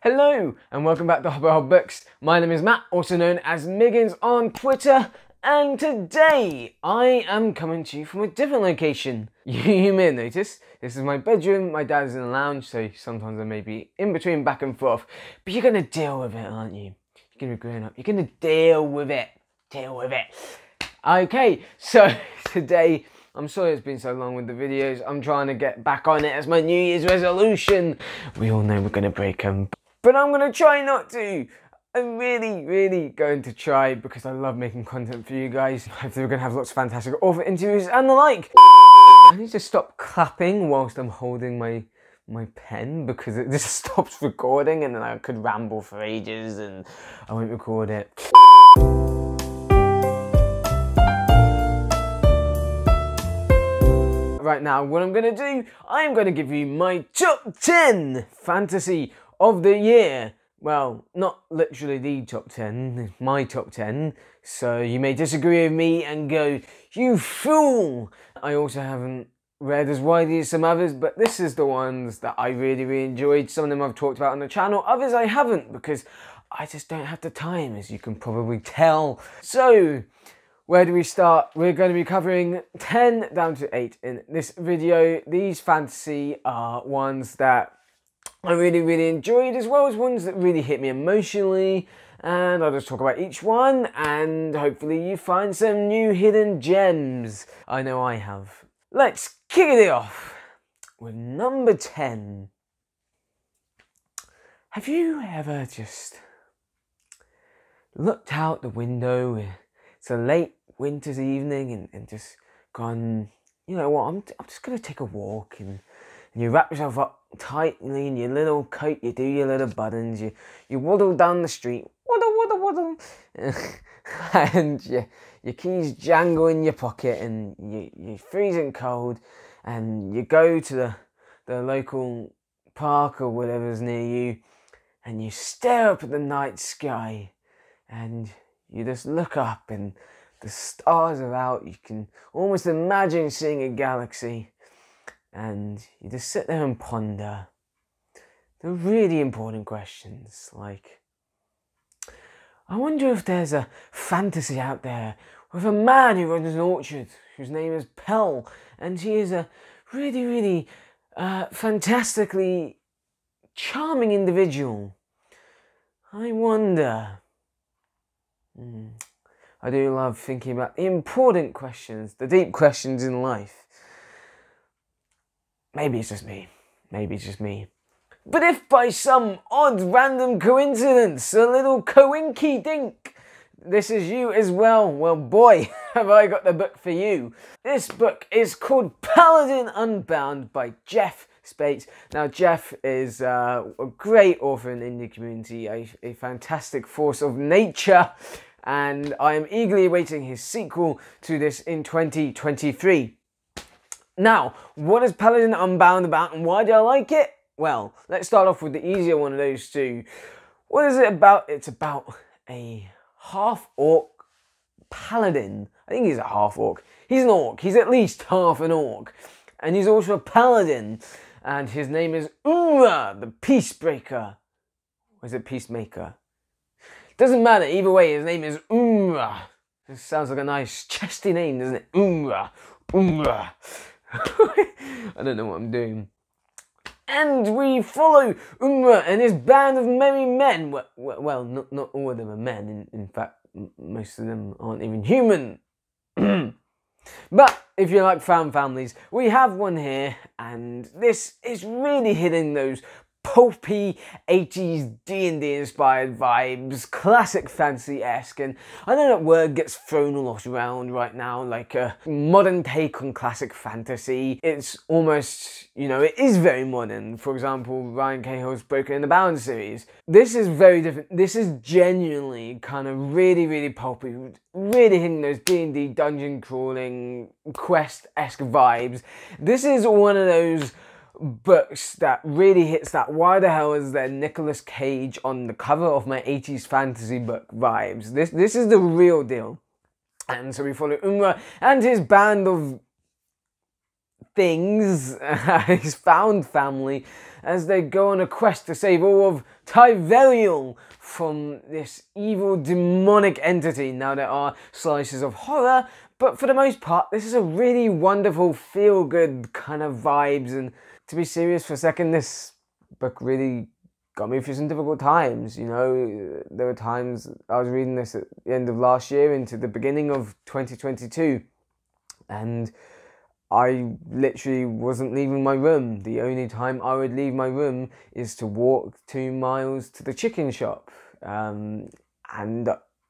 Hello and welcome back to Hobbit Hole Books. My name is Matt, also known as Miggins on Twitter, and today I am coming to you from a different location. You may have noticed, this is my bedroom, my dad is in the lounge, so sometimes I may be in between back and forth, but you're going to deal with it, aren't you? You're going to be growing up, you're going to deal with it. Okay, so today, I'm sorry it's been so long with the videos, I'm trying to get back on it as my New Year's resolution. We all know we're going to break them. But I'm going to try not to. I'm really going to try because I love making content for you guys. Hopefully we're going to have lots of fantastic author interviews and the like. I need to stop clapping whilst I'm holding my pen because it just stops recording and then I could ramble for ages and I won't record it. Right now, what I'm going to do, I am going to give you my top 10 fantasy of the year. Well, not literally the top 10, it's my top 10. So you may disagree with me and go, you fool! I also haven't read as widely as some others, but this is the ones that I really enjoyed. Some of them I've talked about on the channel, others I haven't because I just don't have the time, as you can probably tell. So, where do we start? We're going to be covering 10 down to 8 in this video. These fantasy are ones that I really enjoyed, as well as ones that really hit me emotionally, and I'll just talk about each one and hopefully you find some new hidden gems. I know I have. Let's kick it off with number 10. Have you ever just looked out the window, it's a late winter's evening and just gone, you know what, I'm just going to take a walk, and you wrap yourself up tightly in your little coat, you do your little buttons, you waddle down the street, waddle, and your keys jangle in your pocket, and you're freezing cold, and you go to the local park or whatever's near you, and you stare up at the night sky, and you just look up, and the stars are out, you can almost imagine seeing a galaxy. And you just sit there and ponder the really important questions, like, I wonder if there's a fantasy out there with a man who runs an orchard whose name is Pell, and he is a really fantastically charming individual. I wonder. I do love thinking about the important questions, the deep questions in life. Maybe it's just me. But if by some odd random coincidence, a little coinky dink, this is you as well, well boy, have I got the book for you. This book is called Paladin Unbound by Jeff Spates. Now Jeff is a great author in the indie community, a fantastic force of nature, and I am eagerly awaiting his sequel to this in 2023. Now, what is Paladin Unbound about and why do I like it? Well, let's start off with the easier one of those two. What is it about? It's about a half-orc paladin. I think he's a half-orc. He's an orc. He's at least half an orc. And he's also a paladin. And his name is Umra, the Peacebreaker. Or is it Peacemaker? Doesn't matter. Either way, his name is Umra. This sounds like a nice chesty name, doesn't it? Umra. I don't know what I'm doing. And we follow Umra and his band of merry men. Well, not all of them are men. In fact, most of them aren't even human. But if you like found families, we have one here. And this is really hitting those pulpy 80s D&D inspired vibes, classic fantasy-esque, and I know that word gets thrown a lot around right now, like a modern take on classic fantasy. It's almost, you know, it is very modern. For example, Ryan Cahill's Broken in the Bound series. This is very different. This is genuinely kind of really pulpy, really hitting those D&D dungeon crawling, quest-esque vibes. This is one of those books that really hits that why the hell is there Nicolas Cage on the cover of my 80s fantasy book vibes. This is the real deal. And so we follow Umra and his band of things, his found family, as they go on a quest to save all of Tyrell from this evil demonic entity. Now there are slices of horror, but for the most part this is a really wonderful feel-good kind of vibes. And to be serious for a second, this book really got me through some difficult times. You know, there were times I was reading this at the end of last year into the beginning of 2022, and I literally wasn't leaving my room. The only time I would leave my room is to walk 2 miles to the chicken shop. And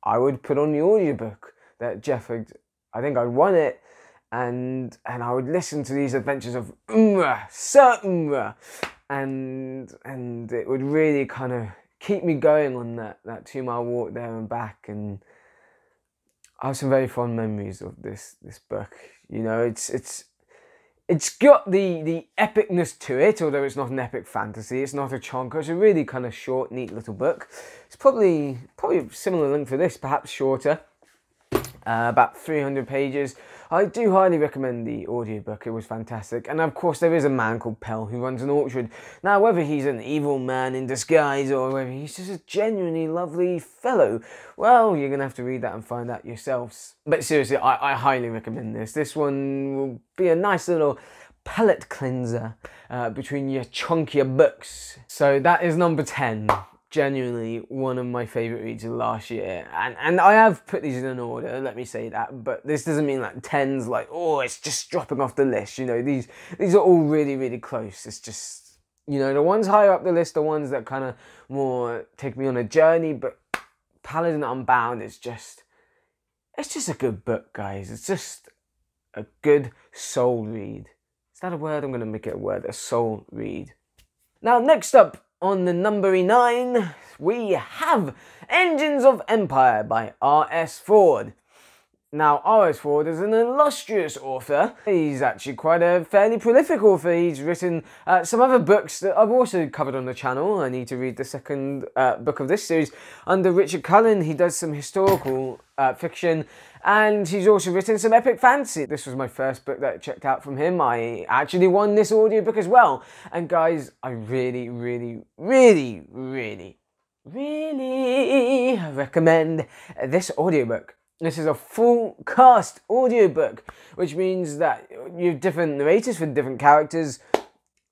I would put on the audiobook that Jeff had, I think I'd won it, and I would listen to these adventures of Sir Umra, and it would really kind of keep me going on that 2 mile walk there and back. And I have some very fond memories of this book. You know, it's got the epicness to it, although it's not an epic fantasy. It's not a chonker. It's a really kind of short, neat little book. It's probably a similar length for this, perhaps shorter. About 300 pages. I do highly recommend the audiobook. It was fantastic. And of course there is a man called Pell who runs an orchard. Now whether he's an evil man in disguise or whether he's just a genuinely lovely fellow, well, you're going to have to read that and find out yourselves. But seriously, I highly recommend this. This one will be a nice little palate cleanser between your chunkier books. So that is number 10. Genuinely one of my favourite reads of last year, and I have put these in an order, let me say that, but this doesn't mean like 10's like, oh, it's just dropping off the list. You know, these are all really, really close. It's just, you know, the ones higher up the list are ones that kind of more take me on a journey, but Paladin Unbound is just, it's just a good book, guys. It's just a good soul read. Is that a word? I'm going to make it a word, a soul read. Now, next up, on the number 9, we have Engines of Empire by R.S. Ford. Now, R.S. Ford is an illustrious author. He's actually quite a fairly prolific author. He's written some other books that I've also covered on the channel. I need to read the second book of this series. Under Richard Cullen, he does some historical fiction, and he's also written some epic fantasy. This was my first book that I checked out from him. I actually won this audiobook as well. And guys, I really, really, really, really, really recommend this audiobook. This is a full cast audiobook, which means that you have different narrators for different characters.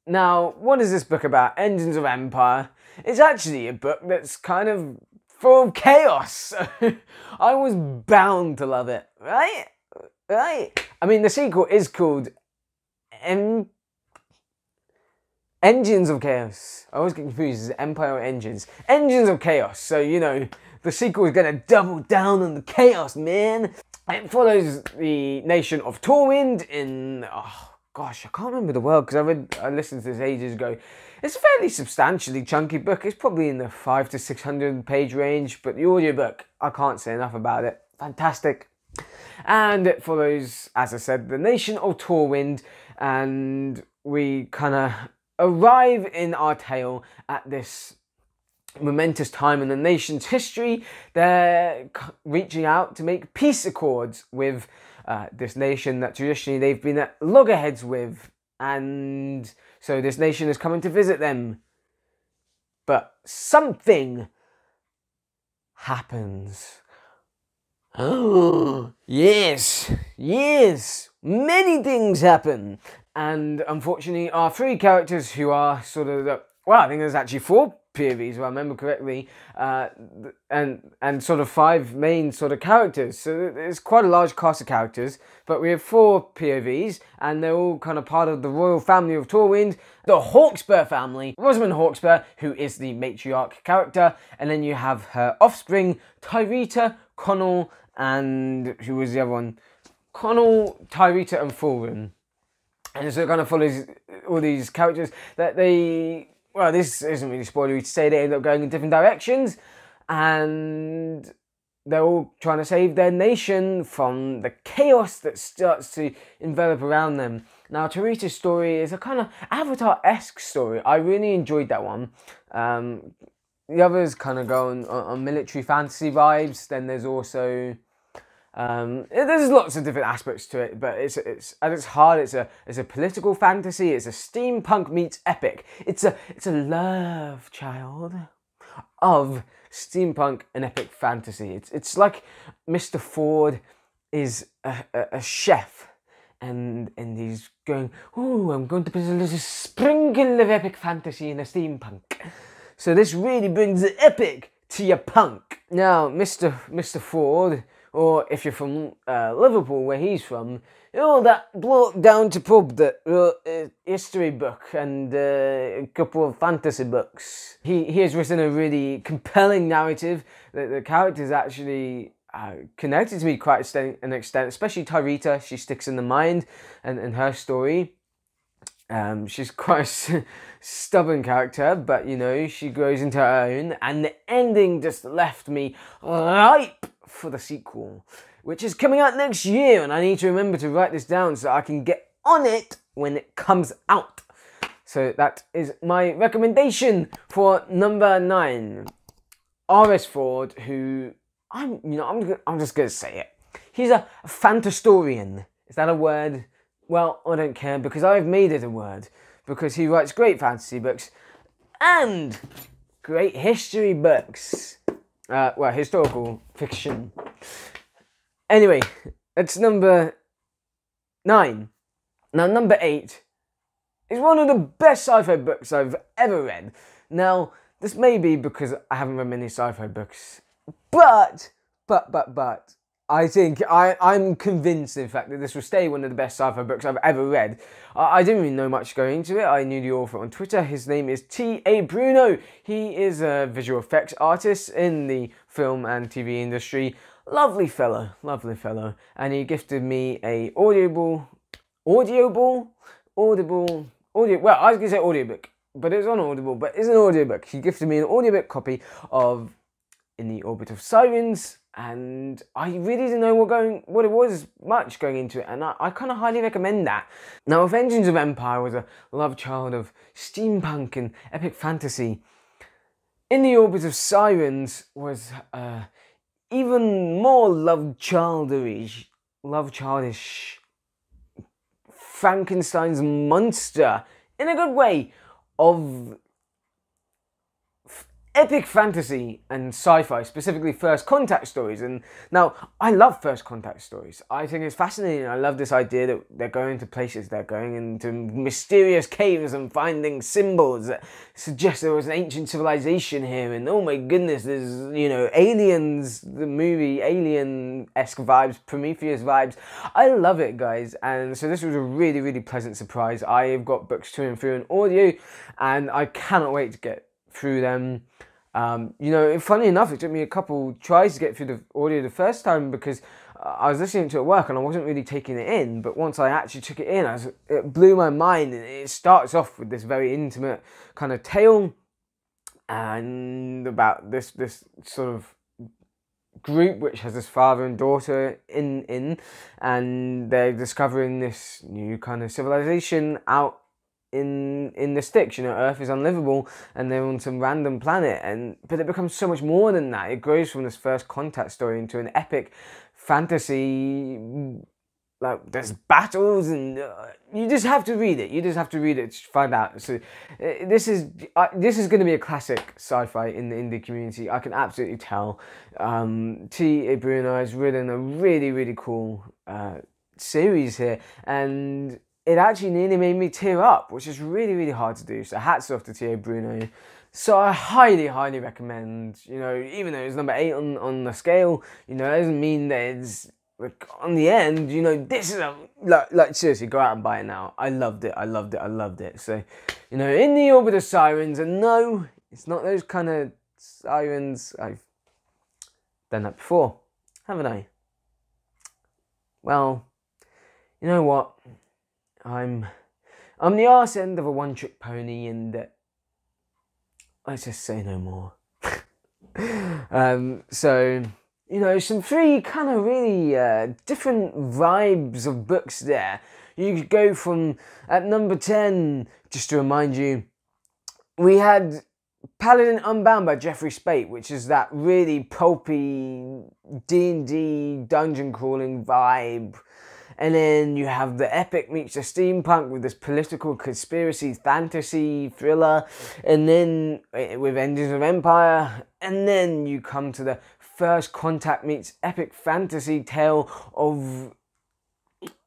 Now, what is this book about? Engines of Empire. It's actually a book that's kind of full of chaos. I was bound to love it, right? Right? I mean, the sequel is called Engines of Chaos. I always get confused. Is it Empire or Engines? Engines of Chaos. So, you know, the sequel is going to double down on the chaos, man. It follows the nation of Torwind in, oh gosh, I can't remember the world because I listened to this ages ago. It's a fairly substantially chunky book. It's probably in the 500 to 600 page range, but the audiobook, I can't say enough about it. Fantastic. And it follows, as I said, the nation of Torwind, and we kind of arrive in our tale at this momentous time in the nation's history. They're reaching out to make peace accords with this nation that traditionally they've been at loggerheads with, and so this nation is coming to visit them. But something happens. Oh, yes, many things happen. And unfortunately, our 3 characters who are sort of the, well, I think there's actually 4 POVs, if I remember correctly, and sort of 5 main sort of characters. So it's quite a large cast of characters, but we have 4 POVs, and they're all kind of part of the royal family of Torwind, the Hawkspur family. Rosamund Hawkspur, who is the matriarch character, and then you have her offspring, Tyrita, Connell, and who was the other one? Connell, Tyrita, and Fulren. And so it kind of follows all these characters that they, well, this isn't really spoilery to say, they end up going in different directions, and they're all trying to save their nation from the chaos that starts to envelop around them. Now, Tarita's story is a kind of Avatar-esque story. I really enjoyed that one. The others kind of go on military fantasy vibes. Then there's also There's lots of different aspects to it, but it's at its heart, it's a political fantasy. It's a steampunk meets epic. It's a love child of steampunk and epic fantasy. It's like Mr. Ford is a chef, and he's going, oh, I'm going to put a little sprinkle of epic fantasy in a steampunk. So this really brings the epic to your punk. Now, Mr. Ford, or if you're from Liverpool, where he's from, you know, that bloke down to pub that wrote a history book and a couple of fantasy books. He has written a really compelling narrative that the characters actually connected to me quite to an extent, especially Tyrita. She sticks in the mind, and her story. She's quite a stubborn character, but you know, she grows into her own, and the ending just left me ripe for the sequel, which is coming out next year, and I need to remember to write this down so I can get on it when it comes out. So that is my recommendation for number 9. R.S. Ford, who I'm just gonna say it. He's a fantastorian. Is that a word? Well, I don't care, because I've made it a word. Because he writes great fantasy books and great history books. Well, historical fiction. Anyway, that's number 9. Now, number 8 is one of the best sci-fi books I've ever read. Now, this may be because I haven't read many sci-fi books, but I think I'm convinced, in fact, that this will stay one of the best sci-fi books I've ever read. I didn't really know much going into it. I knew the author on Twitter. His name is T.A. Bruno. He is a visual effects artist in the film and TV industry. Lovely fellow. And he gifted me a audio, well, I was going to say audiobook, but it's on Audible, but it's an audiobook. He gifted me an audiobook copy of In the Orbit of Sirens, and I really didn't know what it was much going into it, and I kind of highly recommend that. Now, if Engines of Empire was a love child of steampunk and epic fantasy, In the Orbit of Sirens was even more love childish Frankenstein's monster, in a good way, of epic fantasy and sci-fi, specifically First Contact stories. And now, I love First Contact stories. I think it's fascinating. I love this idea that they're going to places, they're going into mysterious caves and finding symbols that suggest there was an ancient civilization here, and oh my goodness, there's, you know, aliens, the movie, alien-esque vibes, Prometheus vibes. I love it, guys, and so this was a really, really pleasant surprise. I've got books 2 and 3 in audio, and I cannot wait to get through them. You know, funny enough, it took me a couple tries to get through the audio the first time, because I was listening to it at work and I wasn't really taking it in, but once I actually took it in, it blew my mind. And it starts off with this very intimate kind of tale, and about this sort of group which has this father and daughter in, and they're discovering this new kind of civilization out in the sticks. You know, Earth is unlivable and they're on some random planet, but it becomes so much more than that. It grows from this First Contact story into an epic fantasy. Like, there's battles, and you just have to read it. To find out. So this is going to be a classic sci-fi in the indie community. I can absolutely tell. T.A. Bruno has written a really, really cool series here, and it actually nearly made me tear up, which is really, really hard to do. So hats off to T.A. Bruno. So I highly, highly recommend, you know, even though it's number 8 on the scale, you know, it doesn't mean that it's, like, on the end, you know, this is like seriously, go out and buy it now. I loved it. So, you know, In the Orbit of Sirens, and no, it's not those kind of sirens. I've done that before, haven't I? Well, you know what? I'm the arse end of a one-trick pony, and let's just say no more. So, you know, some 3 kind of really different vibes of books there. You could go from, at number 10, just to remind you, we had Paladin Unbound by Jeffrey Spate, which is that really pulpy D&D dungeon crawling vibe. And then you have the epic meets the steampunk with this political conspiracy fantasy thriller. And then with Engines of Empire. And then you come to the First Contact meets epic fantasy tale of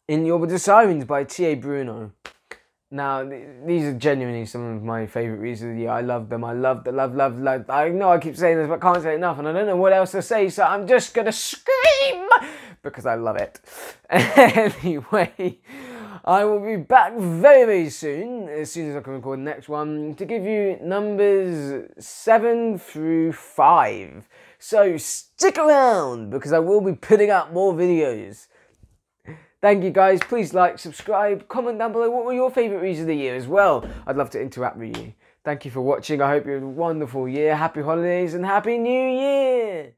In the Orbit of Sirens by T.A. Bruno. Now, these are genuinely some of my favourite reads of the year. I love them. I love. I know I keep saying this, but can't say enough, and I don't know what else to say, so I'm just going to scream because I love it. Anyway, I will be back very, very soon as I can record the next one, to give you numbers 7 through 5. So stick around, because I will be putting out more videos. Thank you guys, please like, subscribe, comment down below what were your favourite reads of the year as well. I'd love to interact with you. Thank you for watching, I hope you had a wonderful year, happy holidays and happy new year!